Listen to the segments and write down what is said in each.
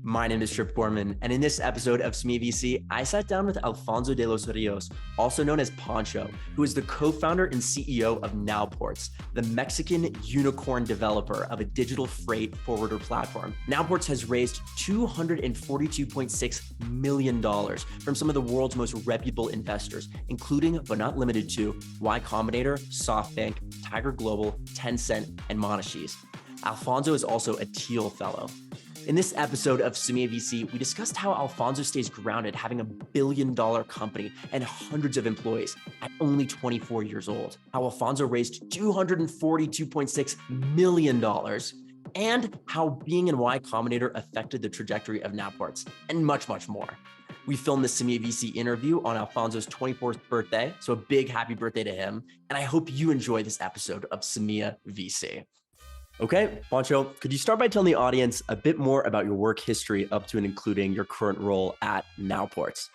My name is Gorman, and in this episode of Semilla.VC, I sat down with Alfonso de los Rios, also known as Poncho, who is the co-founder and CEO of Nowports, the Mexican unicorn developer of a digital freight forwarder platform. Nowports has raised $242.6 million from some of the world's most reputable investors, including, but not limited to, Y Combinator, Softbank, Tiger Global, Tencent, and Monashees. Alfonso is also a Thiel Fellow. In this episode of Semilla.VC, we discussed how Alfonso stays grounded having $1 billion company and hundreds of employees at only 24 years old, how Alfonso raised $242.6 million, and how being in Y Combinator affected the trajectory of Nowports, and much, much more. We filmed the Semilla.VC interview on Alfonso's 24th birthday, so a big happy birthday to him, and I hope you enjoy this episode of Semilla.VC. Okay, Poncho, could you start by telling the audience a bit more about your work history up to and including your current role at Nowports?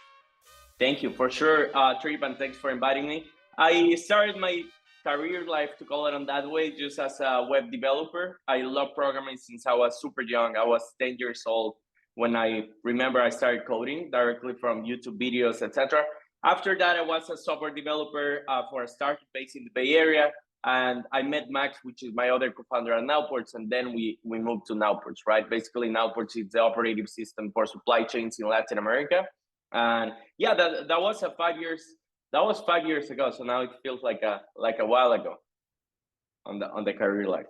Thank you, for sure, Trip, and thanks for inviting me. I started my career life, to call it on that way, just as a web developer. I love programming since I was super young. I was 10 years old when I started coding directly from YouTube videos, etc. After that, I was a software developer for a startup based in the Bay Area. And I met Max, which is my other co-founder at Nowports, and then we moved to Nowports, right? Basically, Nowports is the operating system for supply chains in Latin America. And yeah, that was 5 years. That was 5 years ago. So now it feels like a while ago on the career life.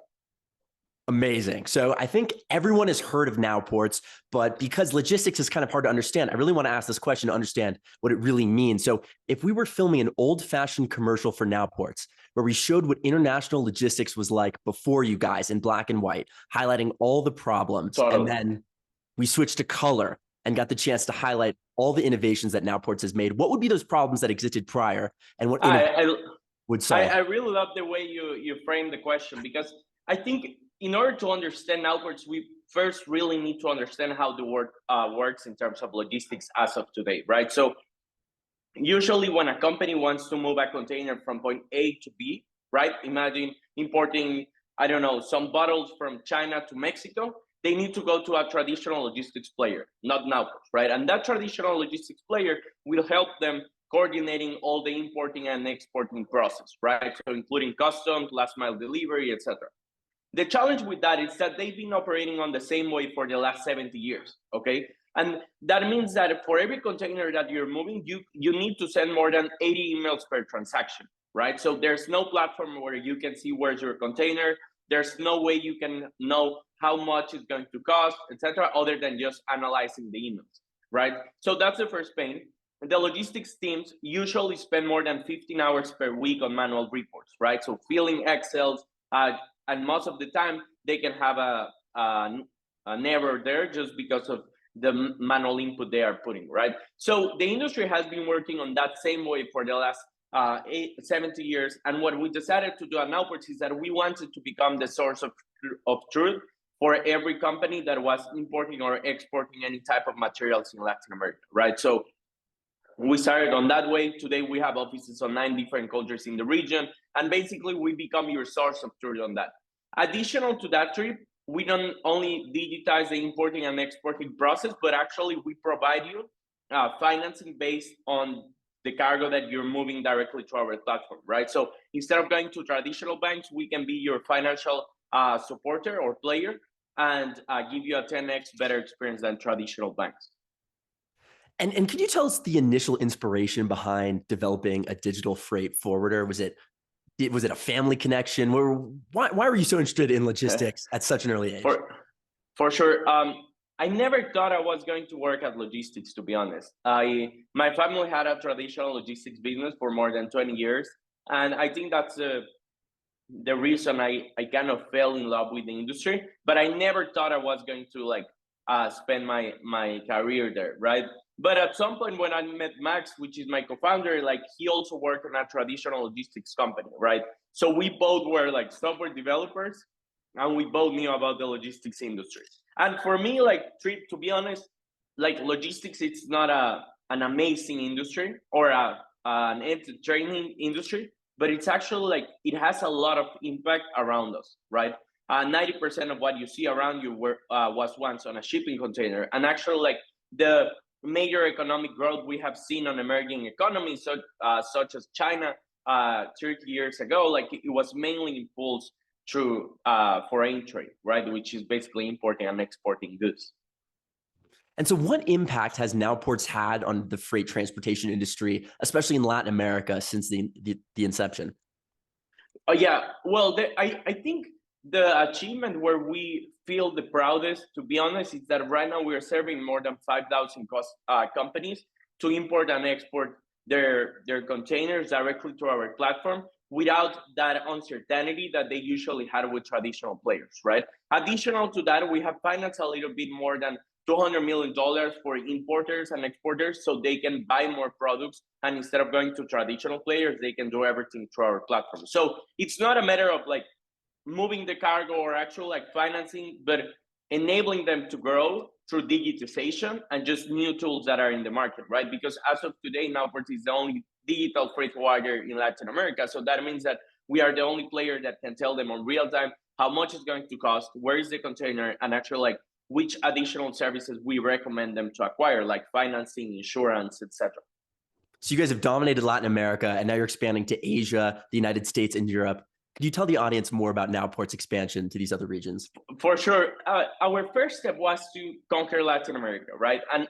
Amazing. So I think everyone has heard of Nowports, but because logistics is kind of hard to understand, I really want to ask this question to understand what it really means. So if we were filming an old-fashioned commercial for Nowports, where we showed what international logistics was like before you guys in black and white, highlighting all the problems, and then we switched to color and got the chance to highlight all the innovations that Nowports has made, what would be those problems that existed prior and what would solve? I really love the way you frame the question, because I think in order to understand Nowports, we first really need to understand how the world works in terms of logistics as of today, right? So usually when a company wants to move a container from point A to B, right? Imagine importing, I don't know, some bottles from China to Mexico. They need to go to a traditional logistics player, not Nowports, right? And that traditional logistics player will help them coordinating all the importing and exporting process, right? So including customs, last mile delivery, etc. The challenge with that is that they've been operating on the same way for the last 70 years, okay? And that means that for every container that you're moving, you need to send more than 80 emails per transaction, right? So there's no platform where you can see where's your container. There's no way you can know how much it's going to cost, etc., other than just analyzing the emails, right? So that's the first pain. The logistics teams usually spend more than 15 hours per week on manual reports, right? So filling Excels, and most of the time they can have an error there just because of the manual input they are putting, right? So the industry has been working on that same way for the last 70 years. And what we decided to do at Nowports is that we wanted to become the source of truth for every company that was importing or exporting any type of materials in Latin America, right? So we started on that way. Today, we have offices on 9 different countries in the region. And basically, we become your source of truth on that. Additional to that, Trip, we don't only digitize the importing and exporting process, but actually we provide you financing based on the cargo that you're moving directly to our platform, right? So instead of going to traditional banks, we can be your financial supporter or player and give you a 10x better experience than traditional banks. And could you tell us the initial inspiration behind developing a digital freight forwarder? Was it a family connection? Why were you so interested in logistics at such an early age? For sure. I never thought I was going to work at logistics, to be honest. My family had a traditional logistics business for more than 20 years. And I think that's the reason I kind of fell in love with the industry. But I never thought I was going to spend my career there, right? But at some point when I met Max, which is my co-founder, he also worked in a traditional logistics company, right? So we both were software developers, and we both knew about the logistics industry. And for me, to be honest, logistics, it's not an amazing industry or an entertaining industry, but it's actually it has a lot of impact around us, right? 90% of what you see around you was once on a shipping container. And actually, like the major economic growth we have seen on emerging economies, such as China 30 years ago, like it was mainly impulsed through foreign trade, right? Which is basically importing and exporting goods. And so what impact has Nowports had on the freight transportation industry, especially in Latin America, since the inception? Yeah, well, I think the achievement where we feel the proudest, to be honest, is that right now we are serving more than 5,000 companies to import and export their containers directly to our platform without that uncertainty that they usually had with traditional players, right? Additional to that, we have financed a little bit more than $200 million for importers and exporters so they can buy more products, and instead of going to traditional players, they can do everything through our platform. So it's not a matter of like moving the cargo or actual like financing, but enabling them to grow through digitization and just new tools that are in the market, right? Because as of today, Nowports is the only digital freight forwarder in Latin America. So that means that we are the only player that can tell them on real time how much it's going to cost, where is the container, and actually like which additional services we recommend them to acquire, like financing, insurance, etc. So you guys have dominated Latin America, and now you're expanding to Asia, the United States, and Europe. Could you tell the audience more about Nowports' expansion to these other regions? For sure. Our first step was to conquer Latin America, right? And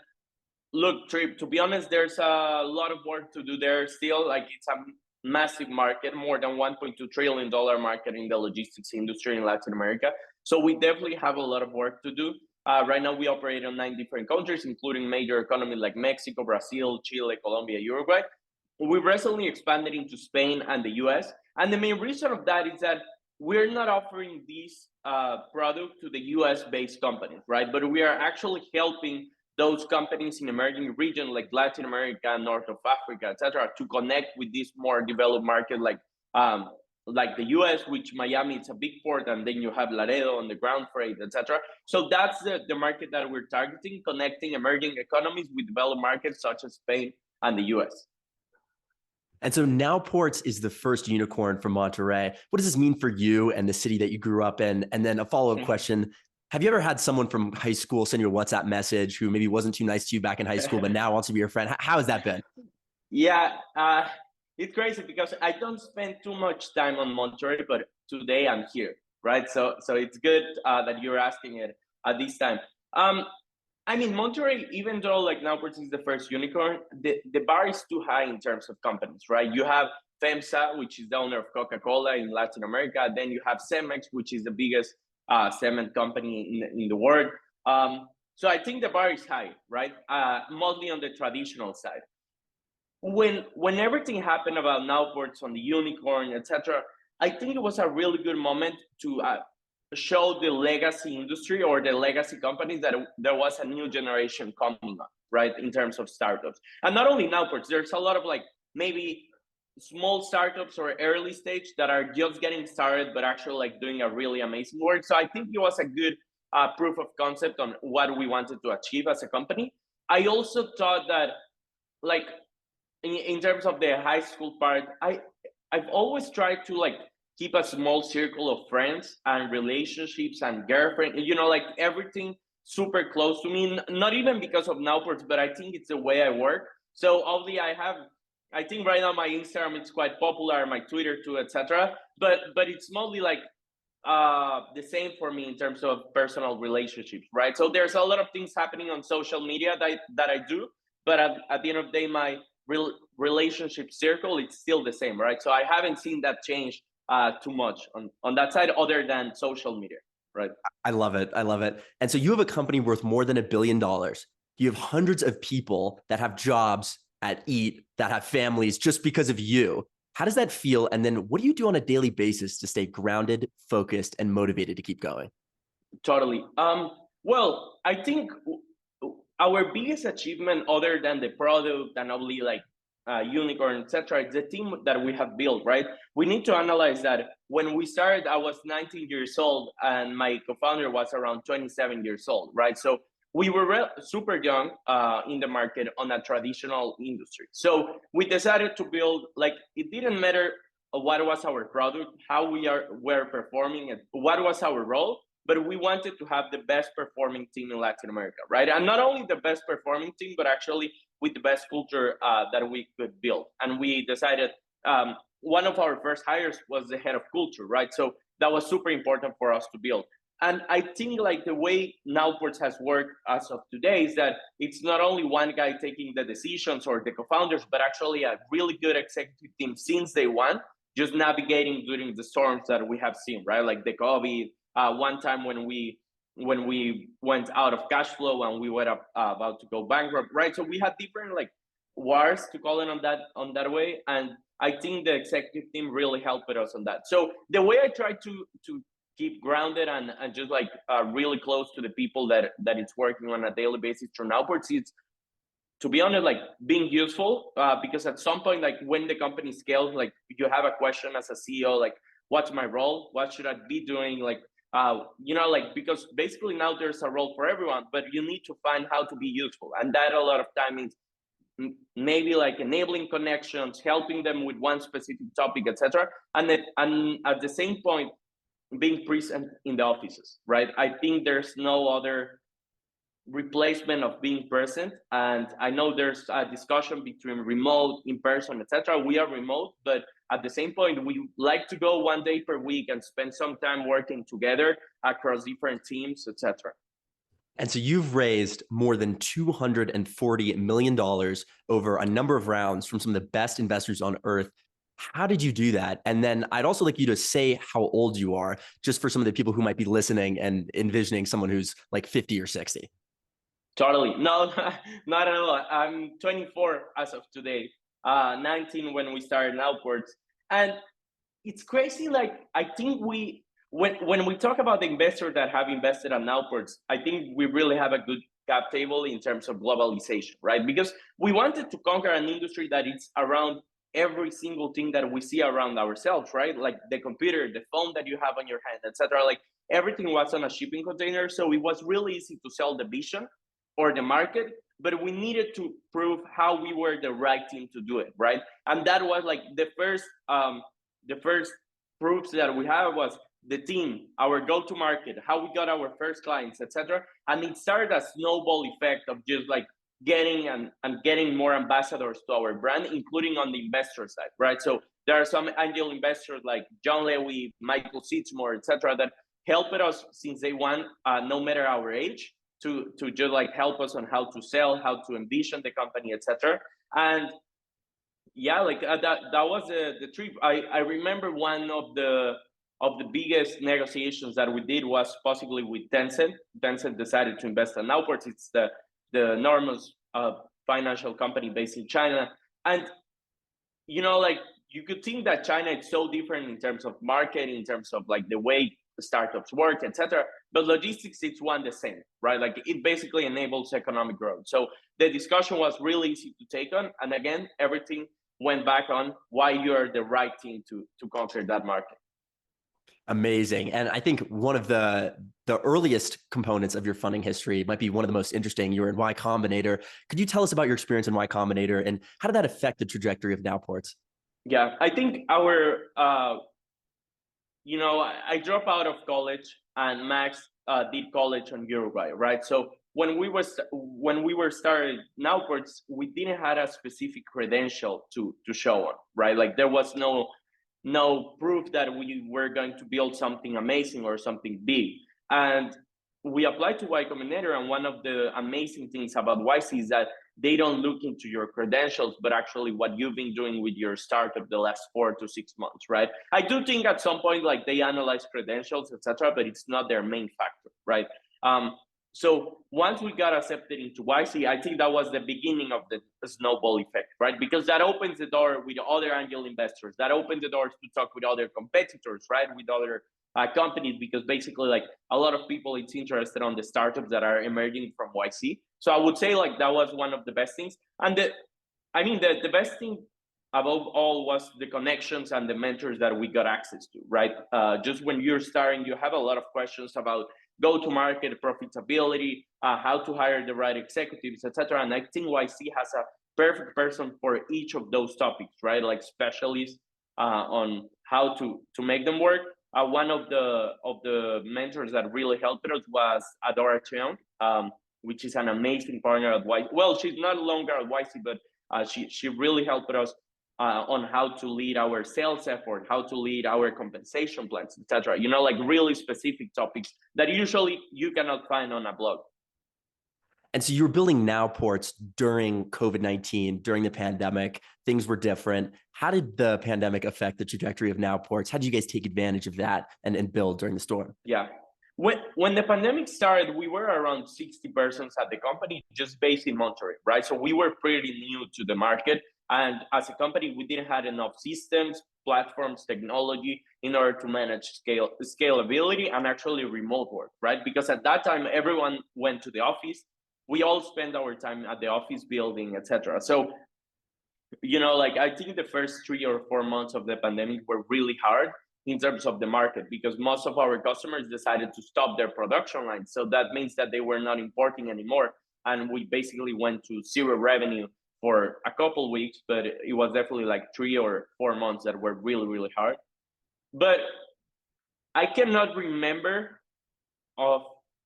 look, Trip, to be honest, there's a lot of work to do there still. Like it's a massive market, more than $1.2 trillion market in the logistics industry in Latin America. So we definitely have a lot of work to do. Right now, we operate in 9 different countries, including major economies like Mexico, Brazil, Chile, Colombia, Uruguay. We recently expanded into Spain and the US. And the main reason of that is that we're not offering this product to the US-based companies, right? But we are actually helping those companies in emerging regions like Latin America, North of Africa, etc., to connect with this more developed market like the US, which Miami is a big port, and then you have Laredo on the ground freight, etc. So that's the market that we're targeting, connecting emerging economies with developed markets such as Spain and the US. And so Nowports is the first unicorn from Monterey. What does this mean for you and the city that you grew up in? And then a follow-up question, have you ever had someone from high school send you a WhatsApp message who maybe wasn't too nice to you back in high school, but now wants to be your friend? How has that been? Yeah, it's crazy because I don't spend too much time on Monterey, but today I'm here, right? So it's good that you're asking it at this time. I mean, Monterey, even though like Nowports is the first unicorn, the bar is too high in terms of companies, right? You have FEMSA, which is the owner of Coca-Cola in Latin America. Then you have Cemex, which is the biggest cement company in the world. So I think the bar is high, right? Mostly on the traditional side. When everything happened about Nowports on the unicorn, etc., I think it was a really good moment to show the legacy industry or the legacy companies that there was a new generation coming up, right, in terms of startups. And not only Nowports, there's a lot of like maybe small startups or early stage that are just getting started, but actually like doing a really amazing work. So I think it was a good proof of concept on what we wanted to achieve as a company. I also thought that like in terms of the high school part, I've always tried to like keep a small circle of friends and relationships and girlfriend, like everything super close to me, not even because of Nowports, but I think it's the way I work. So obviously I think right now my Instagram is quite popular, my Twitter too, etc. But it's mostly like the same for me in terms of personal relationships, right? So there's a lot of things happening on social media that I do, but at the end of the day, my relationship circle, it's still the same, right? So I haven't seen that change too much on that side other than social media, right? I love it. I love it. And so you have a company worth more than $1 billion. You have hundreds of people that have jobs at Eat, that have families just because of you. How does that feel? And then what do you do on a daily basis to stay grounded, focused, and motivated to keep going? Totally. Well, I think our biggest achievement other than the product and obviously like unicorn, etc., it's the team that we have built, right? We need to analyze that when we started, I was 19 years old and my co-founder was around 27 years old, right? So we were super young in the market on a traditional industry. So we decided to build, like, it didn't matter what was our product, how were performing, and what was our role. But we wanted to have the best performing team in Latin America, right? And not only the best performing team, but actually with the best culture that we could build. And we decided one of our first hires was the head of culture, right? So that was super important for us to build. And I think like the way Nowports has worked as of today is that it's not only one guy taking the decisions or the co-founders, but actually a really good executive team since day one, just navigating during the storms that we have seen, right? Like the COVID, one time when we went out of cash flow and we were about to go bankrupt, right? So we had different like wars, to call it on that way, and I think the executive team really helped us on that. So the way I try to keep grounded and just like really close to the people that it's working on a daily basis through Nowports, it's, to be honest, like being useful, because at some point, like when the company scales, like you have a question as a CEO, like what's my role? What should I be doing? Like, like, because basically now there's a role for everyone, but you need to find how to be useful. And that a lot of time means maybe like enabling connections, helping them with one specific topic, etc. And at the same point, being present in the offices, right? I think there's no other replacement of being present. And I know there's a discussion between remote, in person, etc. We are remote, but at the same point, we like to go 1 day per week and spend some time working together across different teams, etc. And so you've raised more than $240 million over a number of rounds from some of the best investors on earth. How did you do that? And then I'd also like you to say how old you are, just for some of the people who might be listening and envisioning someone who's like 50 or 60. Totally. No, not at all. I'm 24 as of today, 19 when we started Nowports. And it's crazy. Like, I think when we talk about the investors that have invested at Nowports, I think we really have a good cap table in terms of globalization, right? Because we wanted to conquer an industry that it's around every single thing that we see around ourselves, right? Like the computer, the phone that you have on your hand, etc. Like everything was on a shipping container. So it was really easy to sell the vision or the market, but we needed to prove how we were the right team to do it, right? And that was like the first proofs that we have was the team, our go-to-market, how we got our first clients, etc. And it started a snowball effect of just like getting and getting more ambassadors to our brand, including on the investor side, right? So there are some angel investors like John Lewis, Michael Sitzmore, etc., that helped us since day one, no matter our age, to just like help us on how to sell, how to envision the company, etc. And yeah, like that was the trip. I remember one of the biggest negotiations that we did was possibly with Tencent. Tencent decided to invest in Nowports. It's the enormous financial company based in China. And like you could think that China is so different in terms of marketing, in terms of like the way startups work, etc. But logistics, it's one the same, right? Like it basically enables economic growth. So the discussion was really easy to take on. And again, everything went back on why you're the right team to conquer that market. Amazing. And I think one of the earliest components of your funding history might be one of the most interesting. You were in Y Combinator. Could you tell us about your experience in Y Combinator and how did that affect the trajectory of Nowports? Yeah, I think I dropped out of college and Max did college in Uruguay, right? So when we were starting Nowports, we didn't have a specific credential to show on, right? Like there was no proof that we were going to build something amazing or something big. And we applied to Y Combinator, and one of the amazing things about YC is that they don't look into your credentials, but actually what you've been doing with your startup the last 4 to 6 months, right? I do think at some point, like they analyze credentials, etc., but it's not their main factor, right? So once we got accepted into YC, I think that was the beginning of the snowball effect, right? Because that opens the door with other angel investors. That opened the doors to talk with other competitors, right? With other companies, because basically like a lot of people it's interested on the startups that are emerging from YC. So I would say like that was one of the best things. And the best thing above all was the connections and the mentors that we got access to, right? Just when you're starting, you have a lot of questions about go-to-market, profitability, how to hire the right executives, etc. And I think YC has a perfect person for each of those topics, right? Like specialists on how to make them work. One of the mentors that really helped us was Adora Cheong, which is an amazing partner at YC. Well, she's no longer at YC, but she really helped us on how to lead our sales effort, how to lead our compensation plans, etc. You know, like really specific topics that usually you cannot find on a blog. And so you were building Nowports during COVID-19, during the pandemic. Things were different. How did the pandemic affect the trajectory of Nowports? How did you guys take advantage of that and build during the storm? Yeah. When the pandemic started, we were around 60 persons at the company, just based in Monterey, right? So we were pretty new to the market. And as a company, we didn't have enough systems, platforms, technology in order to manage scalability and actually remote work, right? Because at that time, everyone went to the office. We all spend our time at the office building, etc. So, you know, like I think the first 3 or 4 months of the pandemic were really hard in terms of the market, because most of our customers decided to stop their production lines. So that means that they were not importing anymore. And we basically went to zero revenue for a couple of weeks, but it was definitely like 3 or 4 months that were really, really hard. But I cannot remember of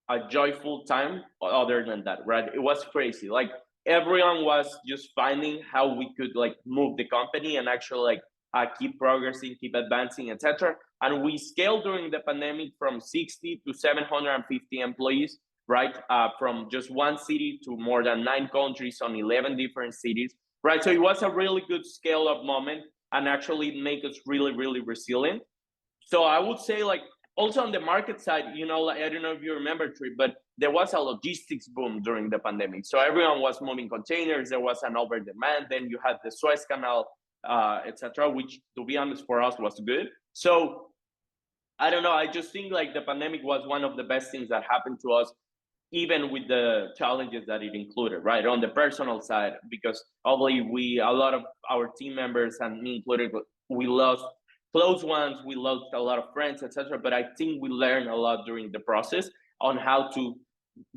a joyful time other than that, right? It was crazy. Like everyone was just finding how we could like move the company and actually like keep progressing, keep advancing, etc. And we scaled during the pandemic from 60 to 750 employees, right? From just one city to more than 9 countries on 11 different cities, right? So it was a really good scale up moment and actually make us really, really resilient. So I would say like also on the market side, you know, like, I don't know if you remember, Trip, but there was a logistics boom during the pandemic. So everyone was moving containers. There was an over demand. Then you had the Suez Canal, etc., which to be honest for us was good. So I don't know. I just think like the pandemic was one of the best things that happened to us, even with the challenges that it included, right? On the personal side, because obviously a lot of our team members and me included, we lost close ones, we lost a lot of friends, etc. But I think we learned a lot during the process on how to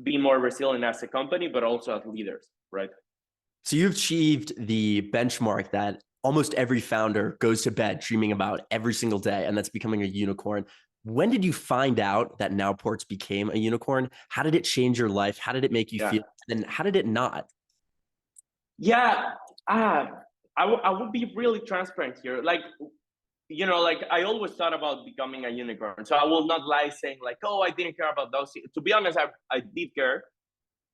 be more resilient as a company, but also as leaders, right? So you've achieved the benchmark that almost every founder goes to bed dreaming about every single day, and that's becoming a unicorn. When did you find out that Nowports became a unicorn? How did it change your life? How did it make you feel? And how did it not? Yeah, I would be really transparent here. Like, you know, like I always thought about becoming a unicorn. So I will not lie saying like, oh, I didn't care about those. To be honest, I did care.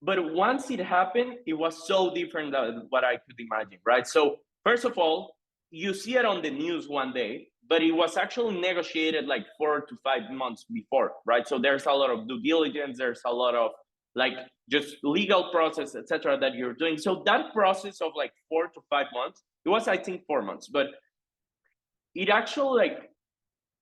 But once it happened, it was so different than what I could imagine, right? So first of all, you see it on the news one day, but it was actually negotiated like 4 to 5 months before, right? So there's a lot of due diligence, there's a lot of like just legal process, etc., that you're doing. So that process of like 4 to 5 months, it was I think 4 months, but it actually like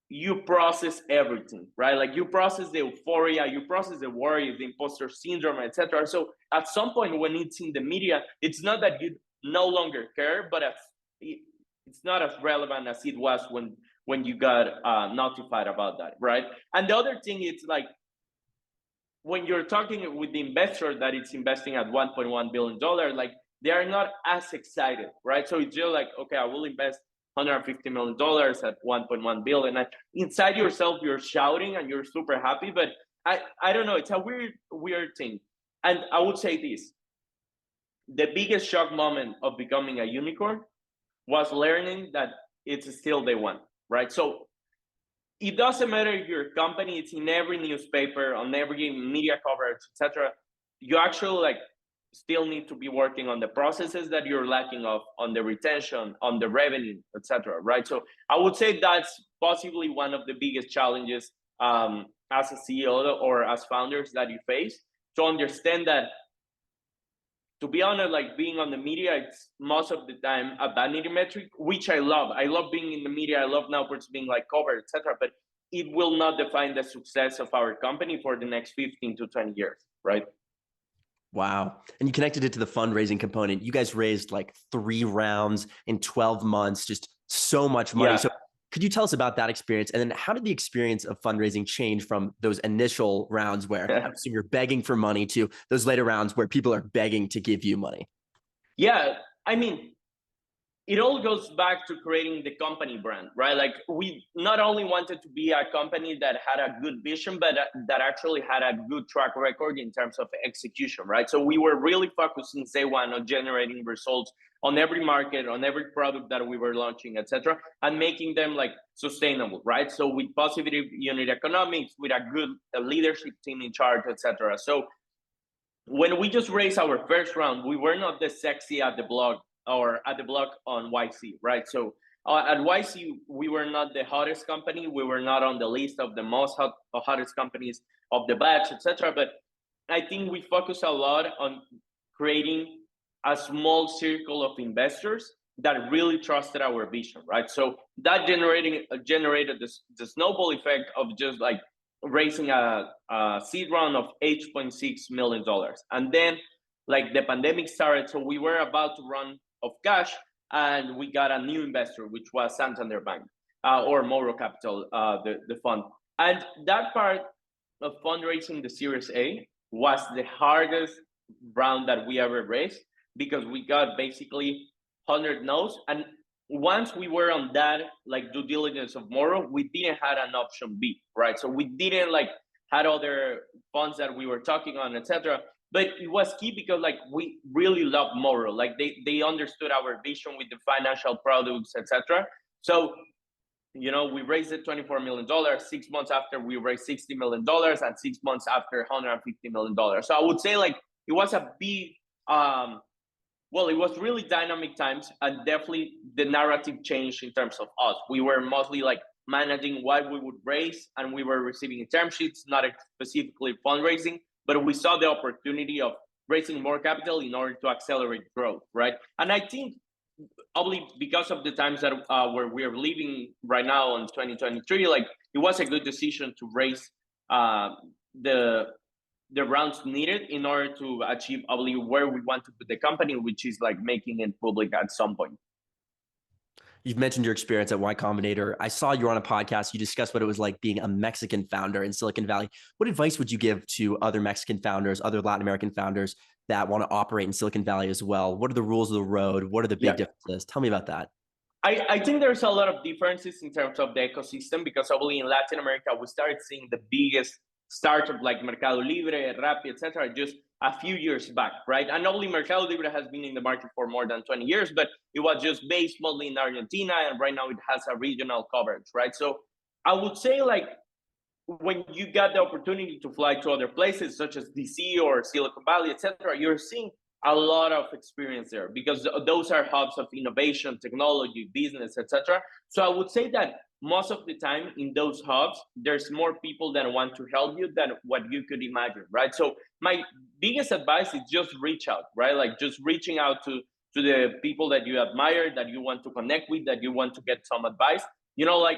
you process everything, right? Like you process the euphoria, you process the worry, the imposter syndrome, etc. So at some point when it's in the media, it's not that you no longer care, but it's not as relevant as it was when you got notified about that, right? And the other thing is like when you're talking with the investor that it's investing at $1.1 billion, like they are not as excited, right? So it's just like, okay, I will invest $150 million at 1.1 billion. And inside yourself, you're shouting and you're super happy. But I don't know, it's a weird thing. And I would say this, the biggest shock moment of becoming a unicorn was learning that it's still day one, right? So it doesn't matter if your company is in every newspaper, on every media coverage, etc. You actually like still need to be working on the processes that you're lacking of, on the retention, on the revenue, etc. Right? So I would say that's possibly one of the biggest challenges as a CEO or as founders that you face, to understand that, to be honest, like being on the media, it's most of the time a vanity metric, which I love. I love being in the media. I love Nowports being like covered, etc. But it will not define the success of our company for the next 15 to 20 years, right? Wow. And you connected it to the fundraising component. You guys raised like 3 rounds in 12 months, just so much money. Yeah. So could you tell us about that experience? And then how did the experience of fundraising change from those initial rounds where you're begging for money to those later rounds where people are begging to give you money? Yeah. I mean, it all goes back to creating the company brand, right? Like we not only wanted to be a company that had a good vision, but that actually had a good track record in terms of execution, right? So we were really focused since day one on generating results on every market, on every product that we were launching, etc., and making them like sustainable, right? So with positive unit economics, with a good leadership team in charge, etc. So when we just raised our first round, we were not the sexy at the block or at the block on YC, right? So at YC, we were not the hottest company. We were not on the list of the hottest companies of the batch, etc. But I think we focus a lot on creating a small circle of investors that really trusted our vision, right? So that generated the snowball effect of just like raising a seed round of $8.6 million. And then like the pandemic started, so we were about to run of cash, and we got a new investor, which was Santander Bank or Moro Capital, the fund. And that part of fundraising the Series A was the hardest round that we ever raised, because we got basically 100 no's. And once we were on that like due diligence of Moro, we didn't have an option B, right? So we didn't like had other funds that we were talking on, etc. But it was key because like we really love Moro, like they understood our vision with the financial products, etc. So you know, we raised it $24 million. 6 months after, we raised $60 million, and 6 months after, $150 million. So I would say like it was a big well, it was really dynamic times, and definitely the narrative changed in terms of us. We were mostly like managing what we would raise, and we were receiving term sheets, not specifically fundraising, but we saw the opportunity of raising more capital in order to accelerate growth, right? And I think probably because of the times that where we are living right now in 2023, like it was a good decision to raise the rounds needed in order to achieve probably where we want to put the company, which is like making it public at some point. You've mentioned your experience at Y Combinator. I saw you were on a podcast. You discussed what it was like being a Mexican founder in Silicon Valley. What advice would you give to other Mexican founders, other Latin American founders that want to operate in Silicon Valley as well? What are the rules of the road? What are the big differences? Tell me about that. I think there's a lot of differences in terms of the ecosystem, because probably in Latin America, we started seeing the biggest startup like Mercado Libre, Rappi, etc., just a few years back, right? And obviously Mercado Libre has been in the market for more than 20 years, but it was just based mostly in Argentina, and right now it has a regional coverage, right? So I would say like when you get the opportunity to fly to other places such as DC or Silicon Valley, etc., you're seeing a lot of experience there, because those are hubs of innovation, technology, business, etc. So I would say that most of the time in those hubs, there's more people that want to help you than what you could imagine, right? So my biggest advice is just reach out, right? Like just reaching out to the people that you admire, that you want to connect with, that you want to get some advice. You know, like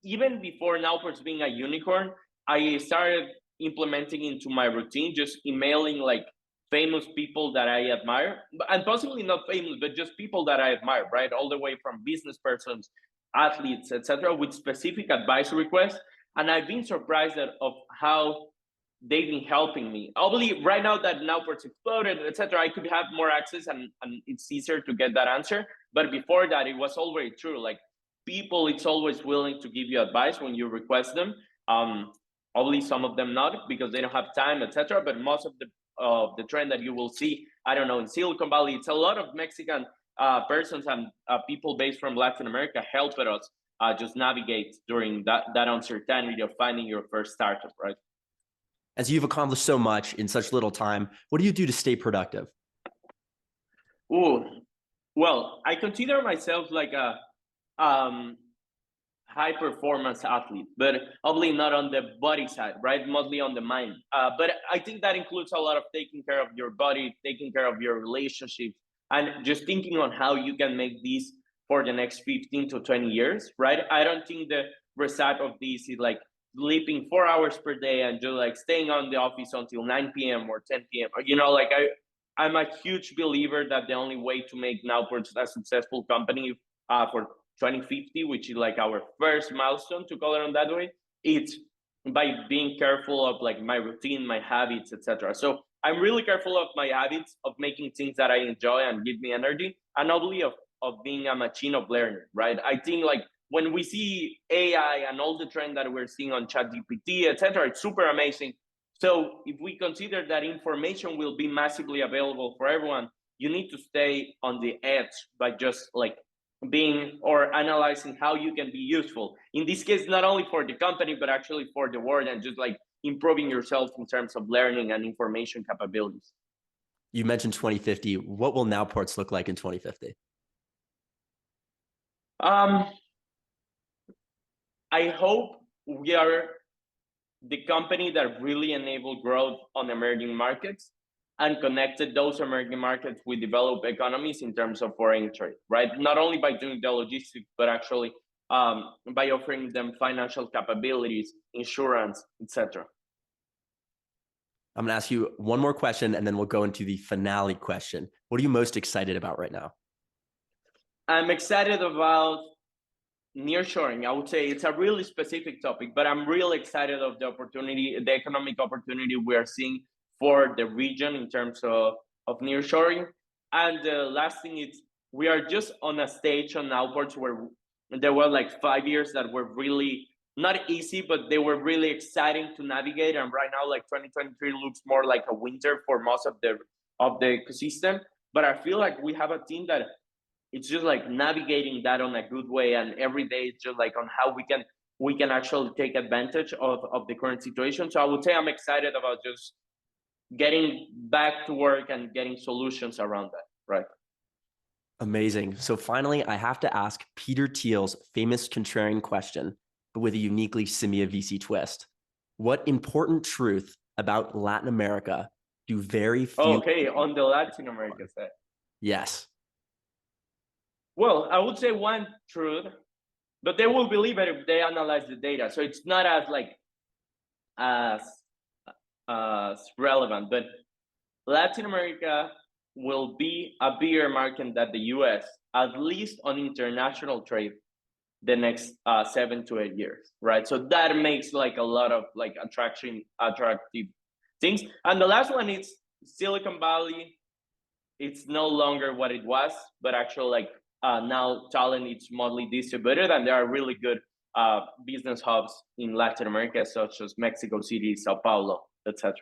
even before Nowports being a unicorn, I started implementing into my routine, just emailing like famous people that I admire, and possibly not famous, but just people that I admire, right? All the way from business persons, athletes, etc., with specific advice requests. And I've been surprised of how they've been helping me. Obviously, right now that Nowports exploded, etc., I could have more access, and it's easier to get that answer. But before that, it was already true. Like people, it's always willing to give you advice when you request them. Obviously, some of them not, because they don't have time, etc. But most of the trend that you will see, I don't know, in Silicon Valley, it's a lot of Mexican persons and people based from Latin America helped us just navigate during that uncertainty of finding your first startup, right? As you've accomplished so much in such little time, what do you do to stay productive? Oh, well, I consider myself like a high performance athlete, but obviously not on the body side, right? Mostly on the mind. But I think that includes a lot of taking care of your body, taking care of your relationships, and just thinking on how you can make these for the next 15 to 20 years, right? I don't think the result of this is like sleeping 4 hours per day and just like staying on the office until 9 p.m. or 10 p.m. You know, like I'm a huge believer that the only way to make Nowports a successful company for 2050, which is like our first milestone, to call it on that way, it's by being careful of like my routine, my habits, etc. So I'm really careful of my habits of making things that I enjoy and give me energy, and obviously of of being a machine of learning, right? I think like when we see AI and all the trend that we're seeing on ChatGPT, etc., it's super amazing. So if we consider that information will be massively available for everyone, you need to stay on the edge by just like being or analyzing how you can be useful. In this case, not only for the company, but actually for the world, and just like improving yourself in terms of learning and information capabilities. You mentioned 2050. What will Nowports look like in 2050? I hope we are the company that really enabled growth on emerging markets and connected those emerging markets with developed economies in terms of foreign trade, right? Not only by doing the logistics, but actually by offering them financial capabilities, insurance, etc. I'm going to ask you one more question, and then we'll go into the finale question. What are you most excited about right now? I'm excited about nearshoring. I would say it's a really specific topic, but I'm really excited of the opportunity, the economic opportunity we are seeing for the region in terms of nearshoring. And the last thing is we are just on a stage on Nowports where there were like 5 years that were really not easy, but they were really exciting to navigate. And right now, like 2023 looks more like a winter for most of the ecosystem. But I feel like we have a team that it's just like navigating that on a good way, and every day it's just like on how we can actually take advantage of the current situation. So I would say I'm excited about just getting back to work and getting solutions around that, right? Amazing. So finally, I have to ask Peter Thiel's famous contrarian question, but with a uniquely Semilla.VC twist. What important truth about Latin America do very few... Okay, on the Latin America side. Yes. Well, I would say one truth, but they will believe it if they analyze the data. So it's not as like as relevant, but Latin America will be a bigger market than the US, at least on international trade, the next 7 to 8 years, right? So that makes like a lot of like attractive things. And the last one is Silicon Valley. It's no longer what it was, but actually like now talent is mostly distributed, and there are really good business hubs in Latin America, such as Mexico City, Sao Paulo, etc.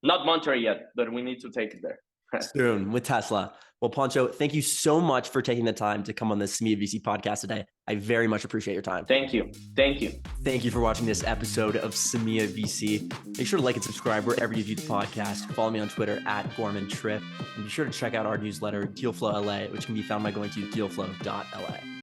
Not Monterey yet, but we need to take it there. Soon with Tesla. Well, Poncho, thank you so much for taking the time to come on the Semilla.VC podcast today. I very much appreciate your time. Thank you. Thank you. Thank you for watching this episode of Semilla.VC. Make sure to like and subscribe wherever you view the podcast. Follow me on Twitter at Gorman Trip. And be sure to check out our newsletter, Thiel Flow LA, which can be found by going to thielflow.la.